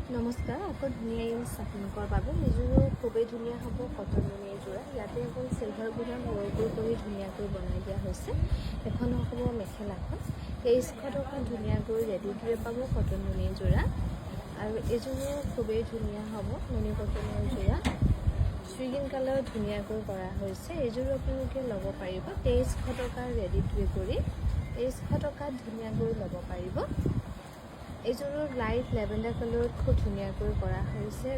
নমস্কাৰ, আকৌ ধুনীয়া ইউজ আপোনালোকৰ বাবে এইযোৰো খুবেই ধুনীয়া হ'ব। কটন নুনি এযোৰা ইয়াতে অকল চিলভাৰ গুণাত ৱৰ্কবোৰ কৰি ধুনীয়াকৈ বনাই দিয়া হৈছে। এখন হ'ব মেখেলাখন 2300 টকা ধুনীয়াকৈ ৰেডিটোৱে পাব কটন নুনি এযোৰা। আৰু এইযোৰো খুবেই ধুনীয়া হ'ব নুনি কটনৰ যোৰা। শ্বিগিন কালাৰ ধুনীয়াকৈ কৰা হৈছে। এইযোৰো আপোনালোকে ল'ব পাৰিব 2300 টকা ৰেডিটোৱে কৰি 2300 টকাত ধুনীয়াকৈ ল'ব পাৰিব। এইযোৰো লাইট লেভেণ্ডাৰ কালাৰত খুব ধুনীয়াকৈ কৰা হৈছে।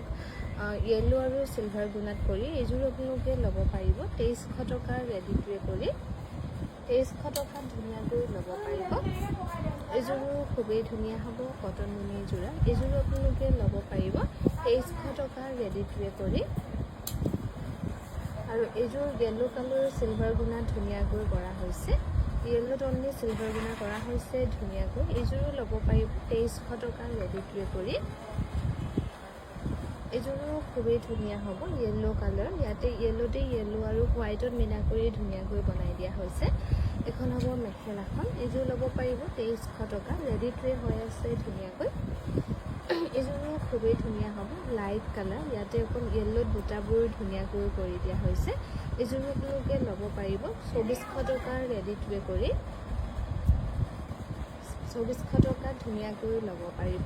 য়েলো আৰু চিলভাৰ গুণাত কৰি এইযোৰো আপোনালোকে ল'ব পাৰিব 2300 টকা ৰেডিটোৱে কৰি 2300 টকাত ধুনীয়াকৈ ল'ব পাৰিব। এইযোৰো খুবেই ধুনীয়া হ'ব কটন নুনি যোৰা। এইযোৰো আপোনালোকে ল'ব পাৰিব 2300 টকা ৰেডিটোৱে কৰি। আৰু এইযোৰ য়েলো কালাৰ চিলভাৰ গুণাত ধুনীয়াকৈ কৰা হৈছে। য়েলোত অনলি চিলভাৰ গুণা কৰা হৈছে ধুনীয়াকৈ। এইযোৰো ল'ব পাৰিব 2300 টকা ৰেডিটোৱে কৰি। এইযোৰো খুবেই ধুনীয়া হ'ব য়েলো কালাৰ। ইয়াতে য়েলোতে য়েলো আৰু হোৱাইটত মিনা কৰি ধুনীয়াকৈ বনাই দিয়া হৈছে। এখন হ'ব মেখেলাখন। এইযোৰ ল'ব পাৰিব 2300 টকা ৰেডিটোৱে হৈ আছে ধুনীয়াকৈ। এইযোৰো খুবেই ধুনীয়া হ'ব লাইট কালাৰ। ইয়াতে অকল য়েল্লোত বুটাবোৰ ধুনীয়াকৈ কৰি দিয়া হৈছে। এইযোৰো আপোনালোকে ল'ব পাৰিব 2400 টকা ৰেডিটোৱে কৰি 2400 টকাত ধুনীয়াকৈ ল'ব পাৰিব।